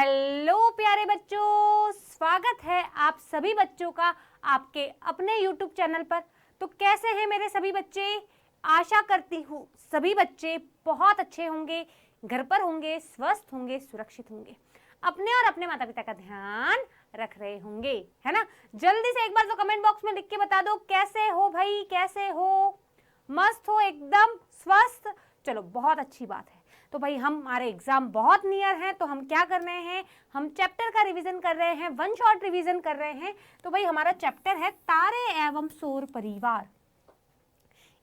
Hello प्यारे बच्चों, स्वागत है आप सभी बच्चों का आपके अपने YouTube चैनल पर। तो कैसे हैं मेरे सभी बच्चे? आशा करती हूँ सभी बच्चे बहुत अच्छे होंगे, घर पर होंगे, स्वस्थ होंगे, सुरक्षित होंगे, अपने और अपने माता पिता का ध्यान रख रहे होंगे, है ना। जल्दी से एक बार तो कमेंट बॉक्स में लिख के बता दो, कैसे हो भाई, कैसे हो? मस्त हो, एकदम स्वस्थ? चलो बहुत अच्छी बात है। तो भाई हमारे एग्जाम बहुत नियर हैं, तो हम क्या कर रहे हैं, हम चैप्टर का रिवीजन कर रहे हैं, वन शॉट रिवीजन कर रहे हैं। तो भाई हमारा चैप्टर है तारे एवं सौर परिवार।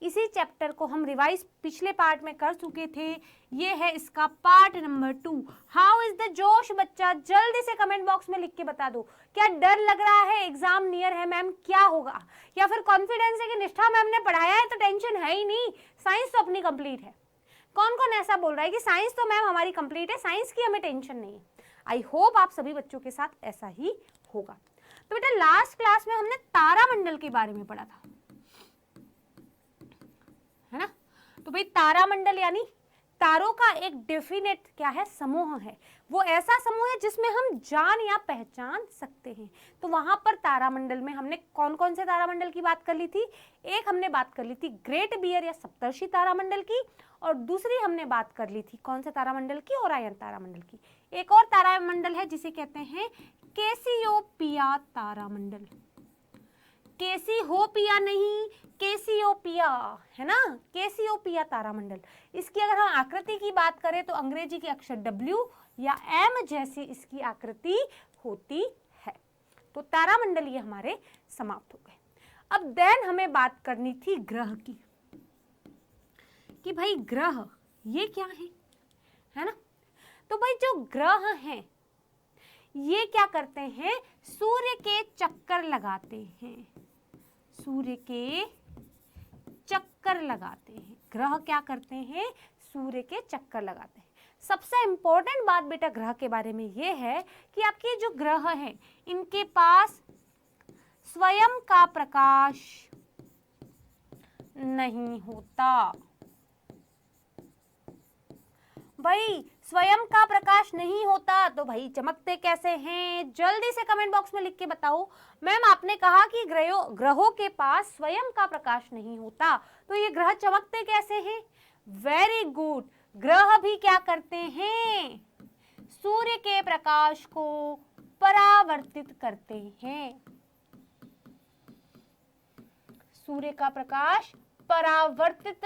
इसी चैप्टर को हम रिवाइज पिछले पार्ट में कर चुके थे। ये है इसका part number 2। How is the जोश बच्चा? जल्दी से कमेंट बॉक्स में लिख के बता दो। क्या डर लग रहा है, एग्जाम नियर है मैम, क्या होगा? या फिर कॉन्फिडेंस है कि निष्ठा मैम ने पढ़ाया है तो टेंशन है ही नहीं, साइंस तो अपनी कंप्लीट है। कौन कौन ऐसा बोल रहा है कि साइंस तो मैम हमारी कंप्लीट है, साइंस की हमें टेंशन नहीं है? आई होप आप सभी बच्चों के साथ ऐसा ही होगा। तो बेटा लास्ट क्लास में हमने तारामंडल के बारे में पढ़ा था, है ना। तो भाई तारामंडल यानी तारों का एक डेफिनेट क्या है, समूह है। वो ऐसा समूह है जिसमें हम जान या पहचान सकते हैं। तो वहां पर तारामंडल में हमने कौन कौन से तारामंडल की बात कर ली थी? एक हमने बात कर ली थी ग्रेट बियर या सप्तर्षि तारामंडल की, और दूसरी हमने बात कर ली थी कौन से तारामंडल की? ओरायन तारामंडल की। एक और तारामंडल है जिसे कहते हैं कैसियोपिया तारामंडल। कैसियोपिया नहीं, कैसियोपिया, है ना, कैसियोपिया तारामंडल। इसकी अगर हम आकृति की बात करें तो अंग्रेजी के अक्षर W या M जैसी इसकी आकृति होती है। तो तारामंडल ये हमारे समाप्त हो गए। अब देन हमें बात करनी थी ग्रह की, कि भाई ग्रह ये क्या है ना। तो भाई जो ग्रह हैं ये क्या करते हैं, सूर्य के चक्कर लगाते हैं। सूर्य के चक्कर लगाते हैं। ग्रह क्या करते हैं, सूर्य के चक्कर लगाते हैं। सबसे इंपॉर्टेंट बात बेटा ग्रह के बारे में ये है कि आपके जो ग्रह हैं इनके पास स्वयं का प्रकाश नहीं होता। भाई स्वयं का प्रकाश नहीं होता तो भाई चमकते कैसे हैं? जल्दी से कमेंट बॉक्स में लिख के बताओ। मैम आपने कहा कि ग्रहों के पास स्वयं का प्रकाश नहीं होता, तो ये ग्रह चमकते कैसे हैं? वेरी गुड, ग्रह भी क्या करते हैं, सूर्य के प्रकाश को परावर्तित करते हैं। सूर्य का प्रकाश परावर्तित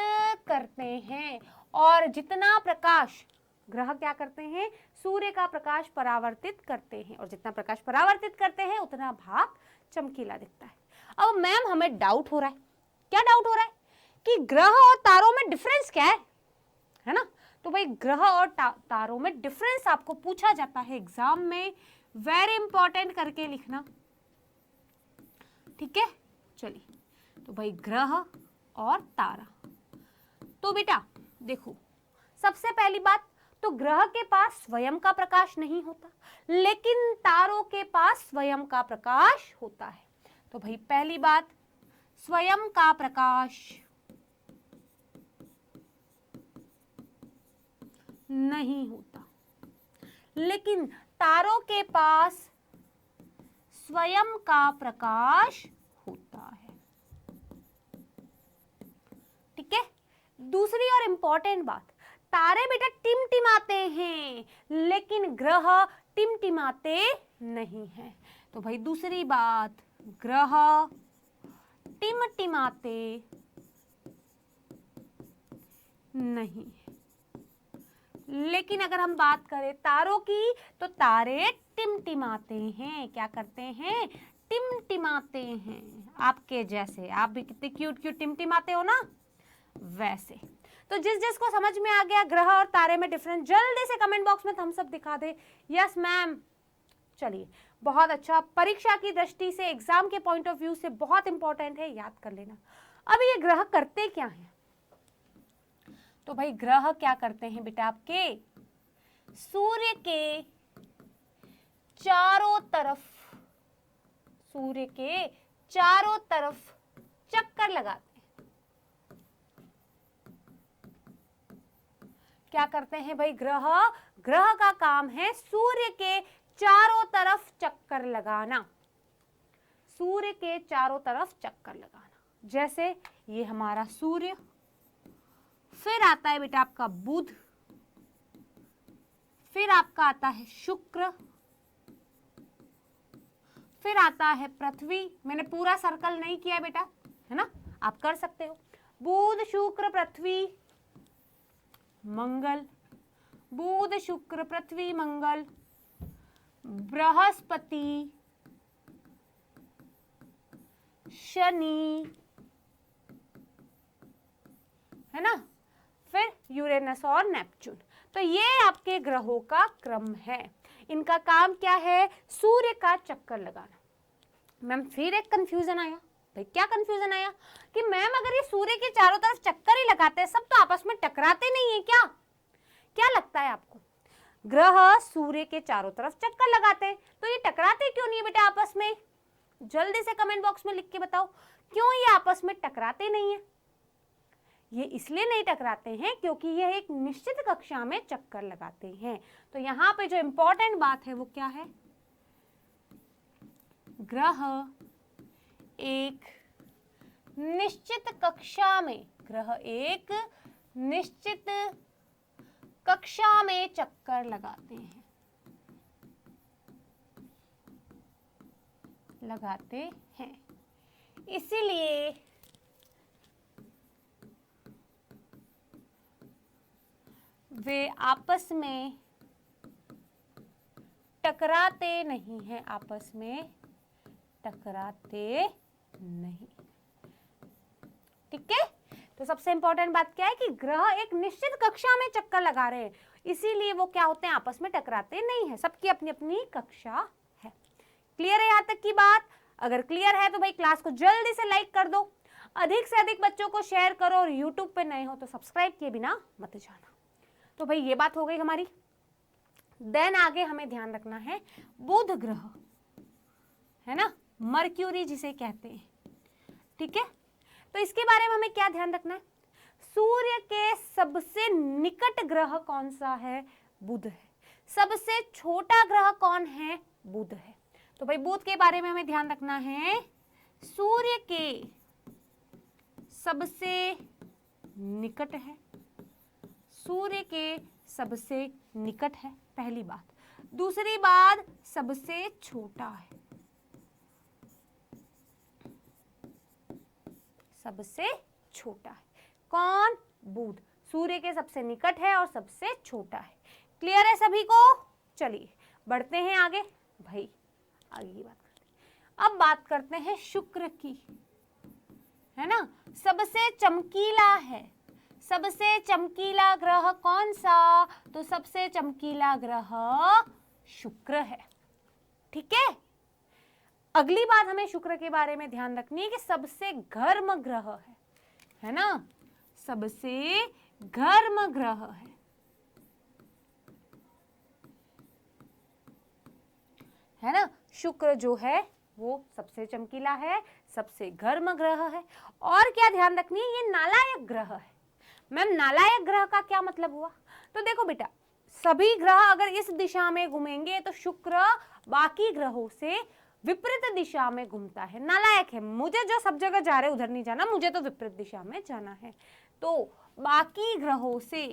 करते हैं, और जितना प्रकाश ग्रह क्या करते हैं, सूर्य का प्रकाश परावर्तित करते हैं, और जितना प्रकाश परावर्तित करते हैं उतना भाग चमकीला दिखता है। अब मैम हमें डाउट हो रहा है, क्या डाउट हो रहा है कि ग्रह और तारों में डिफरेंस क्या है ना। तो भाई ग्रह और तारों में डिफरेंस आपको पूछा जाता है एग्जाम में, वेरी इंपॉर्टेंट करके लिखना, ठीक है। चलिए, तो भाई ग्रह और तारा, तो बेटा देखो सबसे पहली बात तो ग्रह के पास स्वयं का प्रकाश नहीं होता, लेकिन तारों के पास स्वयं का प्रकाश होता है। तो भाई पहली बात, स्वयं का प्रकाश नहीं होता, लेकिन तारों के पास स्वयं का प्रकाश होता है, ठीक है। दूसरी और इंपॉर्टेंट बात, तारे बेटा टिमटिमाते हैं लेकिन ग्रह टिमटिमाते नहीं हैं। तो भाई दूसरी बात, ग्रह टिमटिमाते नहीं, लेकिन अगर हम बात करें तारों की तो तारे टिमटिमाते हैं। क्या करते हैं, टिमटिमाते हैं। आपके जैसे, आप भी कितने क्यूट क्यूट टिमटिमाते हो ना, वैसे। तो जिस जिसको समझ में आ गया ग्रह और तारे में डिफरेंस, जल्दी से कमेंट बॉक्स में थम्स अप दिखा दे, यस मैम। चलिए बहुत अच्छा, परीक्षा की दृष्टि से, एग्जाम के पॉइंट ऑफ व्यू से बहुत इंपॉर्टेंट है, याद कर लेना। अब ये ग्रह करते क्या हैं? तो भाई ग्रह क्या करते हैं बेटा, आपके सूर्य के चारों तरफ, सूर्य के चारों तरफ चक्कर लगाते हैं। क्या करते हैं भाई ग्रह? ग्रह का काम है सूर्य के चारों तरफ चक्कर लगाना, सूर्य के चारों तरफ चक्कर लगाना। जैसे ये हमारा सूर्य, फिर आता है बेटा आपका बुध, फिर आपका आता है शुक्र, फिर आता है पृथ्वी। मैंने पूरा सर्कल नहीं किया है बेटा, है ना, आप कर सकते हो। बुध शुक्र पृथ्वी मंगल, बुध शुक्र पृथ्वी मंगल, बृहस्पति शनि, है ना, फिर यूरेनस और नेपच्यून। तो ये आपके ग्रहों का क्रम है। इनका काम क्या है? सूर्य का चक्कर लगाना। मैम फिर एक कंफ्यूजन आया, भाई क्या कंफ्यूजन आया कि मैम अगर ये सूर्य के चारों तरफ चक्कर ही लगाते हैं सब, तो आपस में टकराते नहीं है क्या? क्या लगता है आपको? ग्रह सूर्य के चारों तरफ चक्कर लगाते हैं, तो ये टकराते क्यों नहीं है बेटा आपस में? जल्दी से कमेंट बॉक्स में लिख के बताओ, क्यों ये आपस में टकराते नहीं है? ये इसलिए नहीं टकराते हैं क्योंकि ये एक निश्चित कक्षा में चक्कर लगाते हैं। तो यहाँ पे जो इंपॉर्टेंट बात है वो क्या है? ग्रह एक निश्चित कक्षा में, ग्रह एक निश्चित कक्षा में चक्कर लगाते हैं, लगाते हैं। इसीलिए वे आपस में टकराते नहीं हैं, आपस में टकराते नहीं। ठीक है, तो सबसे इंपॉर्टेंट बात क्या है कि ग्रह एक निश्चित कक्षा में चक्कर लगा रहे हैं, इसीलिए वो क्या होते हैं? आपस में टकराते नहीं है। सबकी अपनी अपनी कक्षा है। क्लियर है यहाँ तक की बात? अगर क्लियर है तो भाई क्लास को जल्दी से लाइक कर दो, अधिक से अधिक बच्चों को शेयर करो, और यूट्यूब पे नए हो तो सब्सक्राइब किए बिना मत जाना। तो भाई ये बात हो गई हमारी। देन आगे हमें ध्यान रखना है बुध ग्रह, है ना, मर्क्यूरी जिसे कहते हैं। ठीक है, तो इसके बारे में हमें क्या ध्यान रखना है? सूर्य के सबसे निकट ग्रह कौन सा है? बुध है। सबसे छोटा ग्रह कौन है? बुध है। तो भाई बुध के बारे में हमें ध्यान रखना है, सूर्य के सबसे निकट है, सूर्य के सबसे निकट है, पहली बात। दूसरी बात, सबसे छोटा है, सबसे छोटा है। कौन? बुध। सूर्य के सबसे निकट है और सबसे छोटा है। क्लियर है सभी को? चलिए बढ़ते हैं आगे। भाई आगे की बात करते हैं। अब बात करते हैं शुक्र की, है ना, सबसे चमकीला है। सबसे चमकीला ग्रह कौन सा? तो सबसे चमकीला ग्रह शुक्र है। ठीक है, अगली बात हमें शुक्र के बारे में ध्यान रखनी है कि सबसे गर्म ग्रह है ना, सबसे गर्म ग्रह है ना। शुक्र जो है वो सबसे चमकीला है, सबसे गर्म ग्रह है। और क्या ध्यान रखनी है? ये नालायक ग्रह है। मैम नालायक ग्रह का क्या मतलब हुआ? तो देखो बेटा, सभी ग्रह अगर इस दिशा में घूमेंगे तो शुक्र बाकी ग्रहों से विपरीत दिशा में घूमता है, नालायक है। मुझे जो सब जगह जा रहे उधर नहीं जाना, मुझे तो विपरीत दिशा में जाना है। तो बाकी ग्रहों से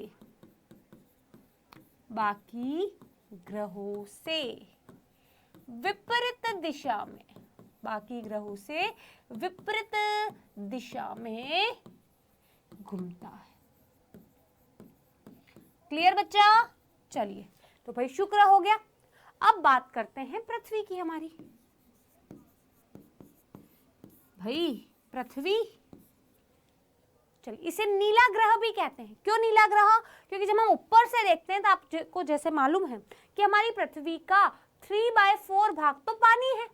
विपरीत दिशा में, बाकी ग्रहों से विपरीत दिशा में घूमता है। क्लियर बच्चा? चलिए, तो भाई शुक्र हो गया। अब बात करते हैं पृथ्वी की हमारी। भाई पृथ्वी, चलिए इसे नीला ग्रह भी कहते हैं। क्यों नीला ग्रह? क्योंकि जब हम ऊपर से देखते हैं तो आपको जैसे मालूम है कि हमारी पृथ्वी का 3/4 भाग तो पानी है,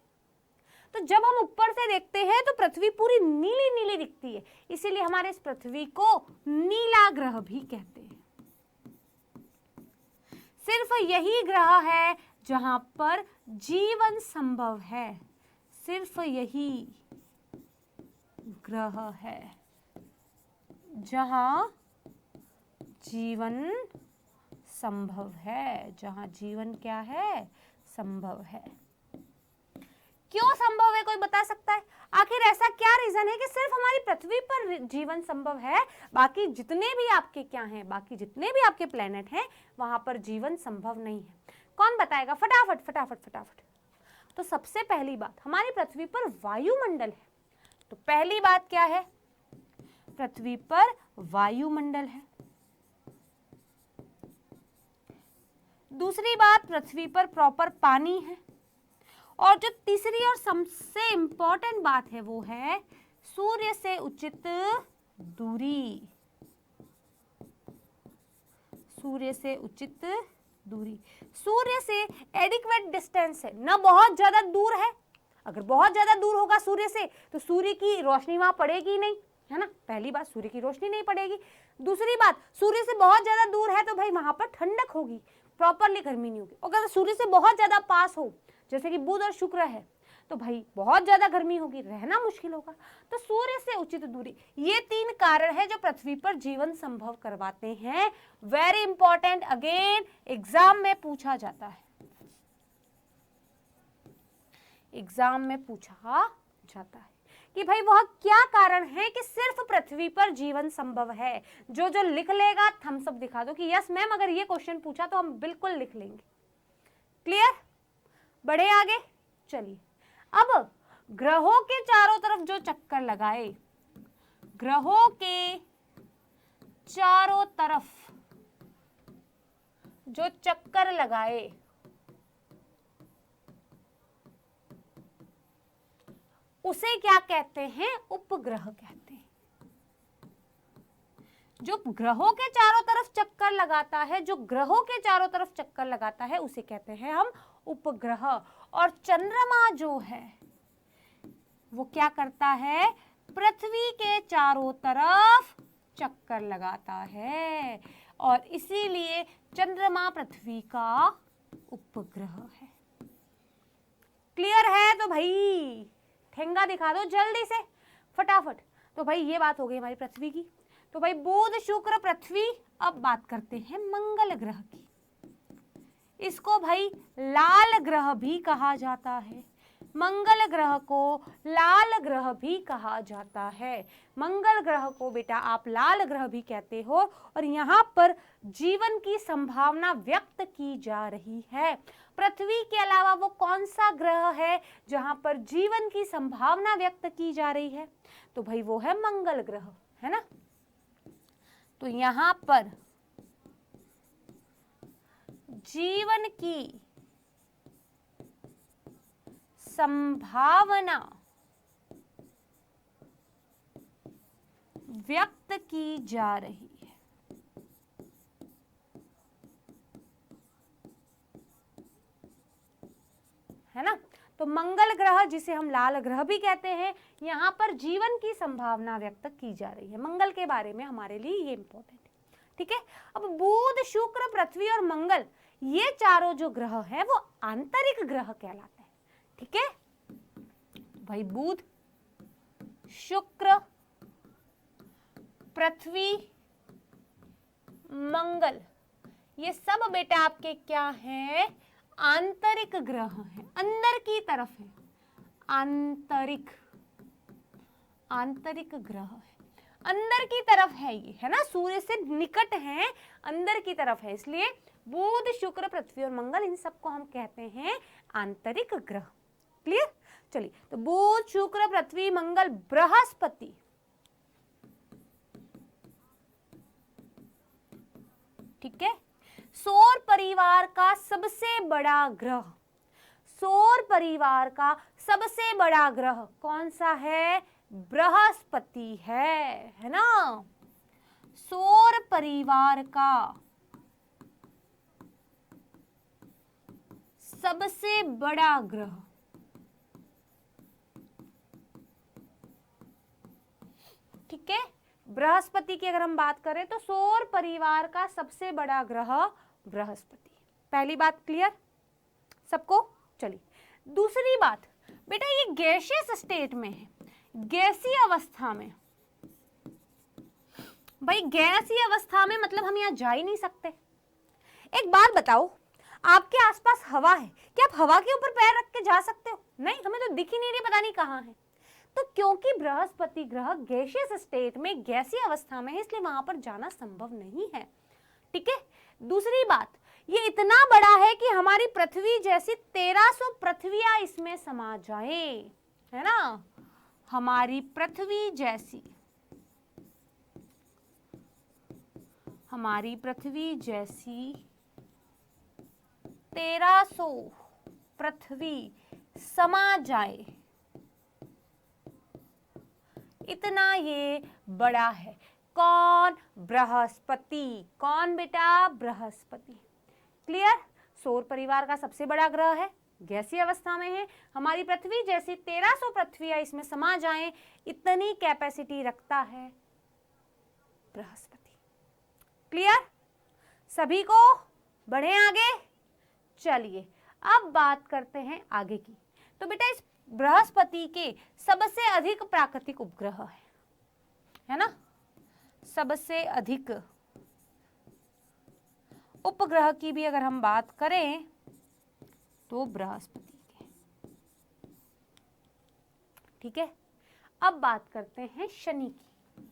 तो जब हम ऊपर से देखते हैं तो पृथ्वी पूरी नीली नीली दिखती है, इसीलिए हमारे इस पृथ्वी को नीला ग्रह भी कहते हैं। सिर्फ यही ग्रह है जहां पर जीवन संभव है, सिर्फ यही ग्रह है जहां जीवन संभव है, जहां जीवन क्या है, संभव है। क्यों संभव है, कोई बता सकता है? आखिर ऐसा क्या रीजन है कि सिर्फ हमारी पृथ्वी पर जीवन संभव है, बाकी जितने भी आपके क्या हैं, बाकी जितने भी आपके प्लेनेट हैं वहां पर जीवन संभव नहीं है? कौन बताएगा? फटाफट फटाफट फटाफट। तो सबसे पहली बात, हमारी पृथ्वी पर वायुमंडल है। तो पहली बात क्या है? पृथ्वी पर वायुमंडल है। दूसरी बात, पृथ्वी पर प्रॉपर पानी है। और जो तीसरी और सबसे इंपॉर्टेंट बात है वो है सूर्य से उचित दूरी। सूर्य से उचित दूरी, सूर्य से एडिक्वेट डिस्टेंस है, ना बहुत ज्यादा दूर है। अगर बहुत ज्यादा दूर होगा सूर्य से तो सूर्य की रोशनी वहां पड़ेगी नहीं, है ना? पहली बात, सूर्य की रोशनी नहीं पड़ेगी। दूसरी बात, सूर्य से बहुत ज्यादा दूर है तो भाई वहां पर ठंडक होगी, प्रॉपरली गर्मी नहीं होगी। अगर सूर्य से बहुत ज्यादा पास हो, जैसे कि बुध और शुक्र है, तो भाई बहुत ज्यादा गर्मी होगी, रहना मुश्किल होगा। तो सूर्य से उचित दूरी, ये 3 कारण है जो पृथ्वी पर जीवन संभव करवाते हैं। वेरी इंपॉर्टेंट, अगेन एग्जाम में पूछा जाता है, एग्जाम में पूछा जाता है कि भाई वह क्या कारण है कि सिर्फ पृथ्वी पर जीवन संभव है। जो जो लिख लेगा थम्स अप दिखा दो कि यस मैम, अगर ये क्वेश्चन पूछा तो हम बिल्कुल लिख लेंगे। क्लियर? बढ़े आगे, चलिए। अब ग्रहों के चारों तरफ जो चक्कर लगाए, ग्रहों के चारों तरफ जो चक्कर लगाए, उसे क्या कहते हैं? उपग्रह कहते हैं। जो ग्रहों के चारों तरफ चक्कर लगाता है, जो ग्रहों के चारों तरफ चक्कर लगाता है, उसे कहते हैं हम उपग्रह। और चंद्रमा जो है वो क्या करता है? पृथ्वी के चारों तरफ चक्कर लगाता है, और इसीलिए चंद्रमा पृथ्वी का उपग्रह है। क्लियर है? तो भाई ठेंगा दिखा दो जल्दी से, फटाफट। तो भाई ये बात हो गई हमारी पृथ्वी की। तो भाई बुध शुक्र पृथ्वी। अब बात करते हैं मंगल ग्रह की। इसको भाई लाल ग्रह भी कहा जाता है, मंगल ग्रह को लाल ग्रह भी कहा जाता है। मंगल ग्रह को बेटा आप लाल ग्रह भी कहते हो, और यहाँ पर जीवन की संभावना व्यक्त की जा रही है। पृथ्वी के अलावा वो कौन सा ग्रह है जहां पर जीवन की संभावना व्यक्त की जा रही है? तो भाई वो है मंगल ग्रह, है ना? तो यहां पर जीवन की संभावना व्यक्त की जा रही है ना? तो मंगल ग्रह, जिसे हम लाल ग्रह भी कहते हैं, यहाँ पर जीवन की संभावना व्यक्त की जा रही है। मंगल के बारे में हमारे लिए ये इंपॉर्टेंट है, ठीक है? अब बुध शुक्र पृथ्वी और मंगल, ये चारों जो ग्रह हैं वो आंतरिक ग्रह कहलाते हैं, ठीक है? भाई बुध शुक्र पृथ्वी मंगल, ये सब बेटा आपके क्या हैं? आंतरिक ग्रह है, अंदर की तरफ है, आंतरिक ग्रह है, अंदर की तरफ है ये, है ना? सूर्य से निकट है, अंदर की तरफ है, इसलिए बुध शुक्र पृथ्वी और मंगल, इन सबको हम कहते हैं आंतरिक ग्रह। क्लियर? चलिए, तो बुध शुक्र पृथ्वी मंगल बृहस्पति, ठीक है? सौर परिवार का सबसे बड़ा ग्रह, सौर परिवार का सबसे बड़ा ग्रह कौन सा है? बृहस्पति है ना? सौर परिवार का सबसे बड़ा ग्रह, ठीक है? बृहस्पति की अगर हम बात करें तो सौर परिवार का सबसे बड़ा ग्रह बृहस्पति। पहली बात क्लियर सबको? चलिए, दूसरी बात बेटा, ये गैसियस स्टेट में है, गैसीय अवस्था में। भाई गैसीय अवस्था में मतलब हम यहाँ जा ही नहीं सकते। एक बात बताओ, आपके आसपास हवा है, क्या आप हवा के ऊपर पैर रख के जा सकते हो? नहीं, हमें तो दिख ही नहीं रही, पता नहीं कहाँ है। तो क्योंकि बृहस्पति ग्रह गैसियस स्टेट में, गैसीय अवस्था में है, इसलिए वहां पर जाना संभव नहीं है। ठीक है। दूसरी बात, ये इतना बड़ा है कि हमारी पृथ्वी जैसी 1300 पृथ्वियां इसमें समा जाए, है ना, हमारी पृथ्वी जैसी, हमारी पृथ्वी जैसी 1300 पृथ्वी समा जाए, इतना ये बड़ा है। कौन? बृहस्पति। कौन बेटा? बृहस्पति। क्लियर? सौर परिवार का सबसे बड़ा ग्रह है, गैसीय अवस्था में है, हमारी पृथ्वी जैसी 1300 पृथ्वियां इसमें समा जाएं, इतनी कैपेसिटी रखता है बृहस्पति। क्लियर? सभी को? बढ़े आगे। चलिए अब बात करते हैं आगे की। तो बेटा इस बृहस्पति के सबसे अधिक प्राकृतिक उपग्रह है ना, सबसे अधिक उपग्रह की भी अगर हम बात करें तो बृहस्पति के। ठीक है। अब बात करते हैं शनि की।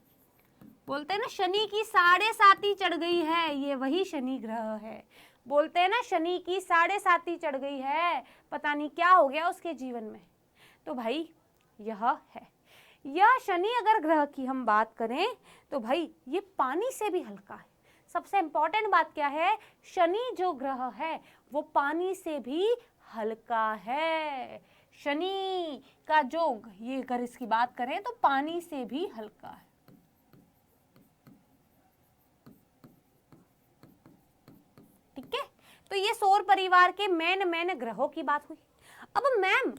बोलते हैं ना शनि की 7.5 चढ़ गई है, ये वही शनि ग्रह है। बोलते हैं ना शनि की 7.5 चढ़ गई है, पता नहीं क्या हो गया उसके जीवन में। तो भाई यह है, यह शनि अगर ग्रह की हम बात करें तो भाई ये पानी से भी हल्का है। सबसे इंपॉर्टेंट बात क्या है? शनि जो ग्रह है वो पानी से भी हल्का है। शनि का जोग, ये अगर इसकी बात करें तो पानी से भी हल्का है। ठीक है। तो ये सौर परिवार के मेन ग्रहों की बात हुई। अब मैम,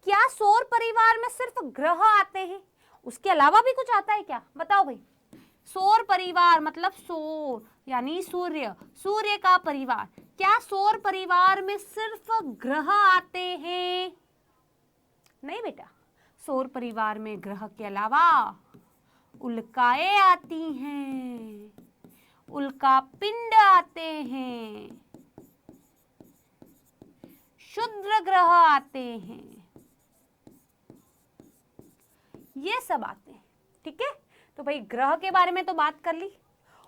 क्या सौर परिवार में सिर्फ ग्रह आते हैं, उसके अलावा भी कुछ आता है क्या? बताओ भाई। सौर परिवार मतलब सौर यानी सूर्य, सूर्य का परिवार। क्या सौर परिवार में सिर्फ ग्रह आते हैं? नहीं बेटा, सौर परिवार में ग्रह के अलावा उल्काएं आती हैं, उल्का पिंड आते हैं, क्षुद्र ग्रह आते हैं, ये सब आते हैं। ठीक है। तो भाई ग्रह के बारे में तो बात कर ली।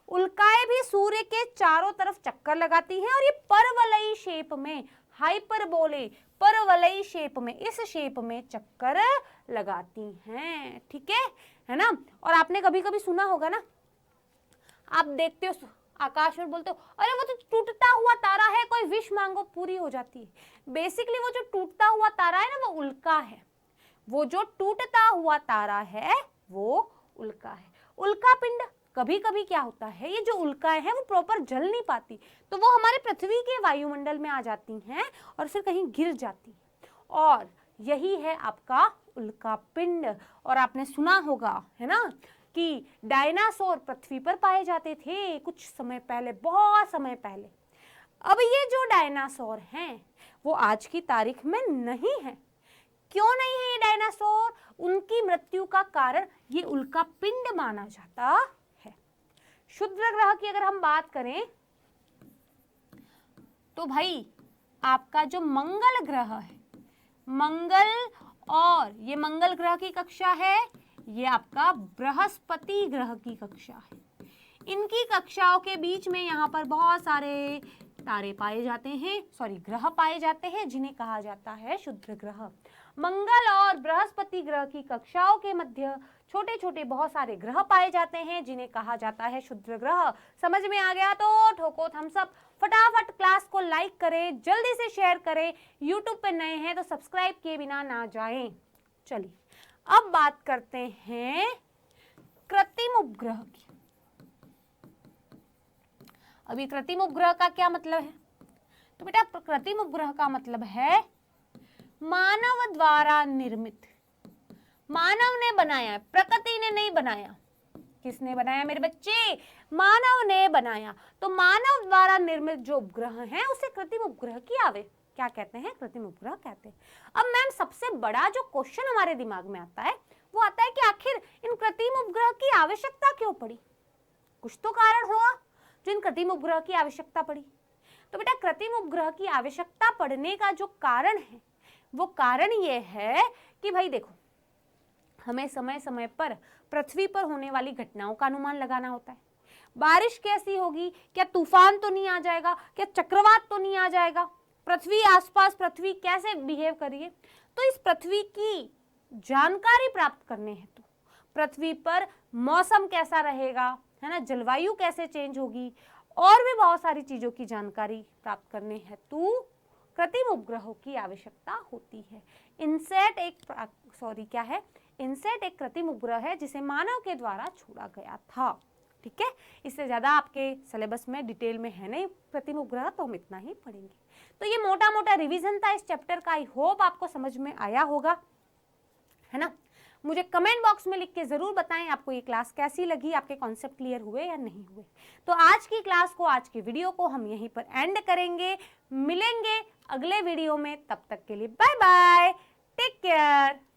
उल्काएं भी सूर्य के चारों तरफ चक्कर लगाती हैं और ये परवलयी शेप में, हाइपरबोले परवलयी शेप में, इस शेप में चक्कर लगाती हैं। ठीक है ना। और आपने कभी कभी सुना होगा ना, आप देखते हो आकाश में, बोलते हो अरे वो तो टूटता हुआ तारा है, कोई विश मांगो पूरी हो जाती है। बेसिकली वो जो टूटता हुआ तारा है ना वो उल्का है। वो जो टूटता हुआ तारा है वो उल्का है। उल्का पिंड कभी कभी क्या होता है, ये जो उल्काएं हैं वो प्रॉपर जल नहीं पाती, तो वो हमारे पृथ्वी के वायुमंडल में आ जाती हैं और फिर कहीं गिर जाती हैं, और यही है आपका उल्का पिंड। और आपने सुना होगा, है ना, कि डायनासोर पृथ्वी पर पाए जाते थे कुछ समय पहले, बहुत समय पहले। अब ये जो डायनासोर हैं वो आज की तारीख में नहीं है। क्यों नहीं है ये डायनासोर? उनकी मृत्यु का कारण ये उल्का पिंड माना जाता है। क्षुद्र ग्रह की अगर हम बात करें तो भाई आपका जो मंगल ग्रह है, मंगल, और ये मंगल ग्रह की कक्षा है, ये आपका बृहस्पति ग्रह की कक्षा है। इनकी कक्षाओं के बीच में यहाँ पर बहुत सारे तारे पाए जाते हैं, ग्रह पाए जाते हैं, जिन्हें कहा जाता है क्षुद्र ग्रह। मंगल और बृहस्पति ग्रह की कक्षाओं के मध्य छोटे छोटे बहुत सारे ग्रह पाए जाते हैं, जिन्हें कहा जाता है क्षुद्र ग्रह। समझ में आ गया तो ठोको थम्स अप। फटाफट क्लास को लाइक करें, जल्दी से शेयर करें। यूट्यूब पे नए हैं तो सब्सक्राइब किए बिना ना जाएं। चलिए अब बात करते हैं कृत्रिम उपग्रह की। अभी कृत्रिम उपग्रह का क्या मतलब है? तो बेटा कृत्रिम उपग्रह का मतलब है मानव द्वारा निर्मित, मानव ने बनाया, प्रकृति ने नहीं बनाया। किसने बनाया मेरे बच्चे? मानव ने बनाया। तो मानव द्वारा निर्मित जो उपग्रह हैं उसे कृत्रिम उपग्रह की क्या कहते हैं? कृत्रिम उपग्रह कहते हैं। अब मैम सबसे बड़ा जो क्वेश्चन हमारे दिमाग में आता है वो आता है कि आखिर इन कृत्रिम उपग्रह की आवश्यकता क्यों पड़ी? कुछ तो कारण होगा जो इन कृत्रिम उपग्रह की आवश्यकता पड़ी। तो बेटा कृत्रिम उपग्रह की आवश्यकता पड़ने का जो कारण है वो कारण ये है कि भाई देखो, हमें समय समय पर पृथ्वी पर होने वाली घटनाओं का अनुमान लगाना होता है। बारिश कैसी होगी, क्या तूफान तो नहीं आ जाएगा, क्या चक्रवात तो नहीं आ जाएगा, पृथ्वी आसपास पृथ्वी कैसे बिहेव करिए। तो इस पृथ्वी की जानकारी प्राप्त करने हेतु पृथ्वी पर मौसम कैसा रहेगा, है ना, जलवायु कैसे चेंज होगी, और भी बहुत सारी चीजों की जानकारी प्राप्त करने हेतु कृत्रिम उपग्रहों की आवश्यकता होती है। इनसेट एक इनसेट एक कृत्रिम उपग्रह है जिसे मानव के द्वारा छोड़ा गया था। ठीक है, इससे ज्यादा आपके सिलेबस में डिटेल में है नहीं कृत्रिम उपग्रह, तो हम इतना ही पढ़ेंगे। तो ये मोटा मोटा रिवीजन था इस चैप्टर का। आई होप आपको समझ में आया होगा, है ना। मुझे कमेंट बॉक्स में लिख के जरूर बताएं आपको ये क्लास कैसी लगी, आपके कॉन्सेप्ट क्लियर हुए या नहीं हुए। तो आज की क्लास को, आज की वीडियो को हम यहीं पर एंड करेंगे। मिलेंगे अगले वीडियो में, तब तक के लिए बाय बाय, टेक केयर।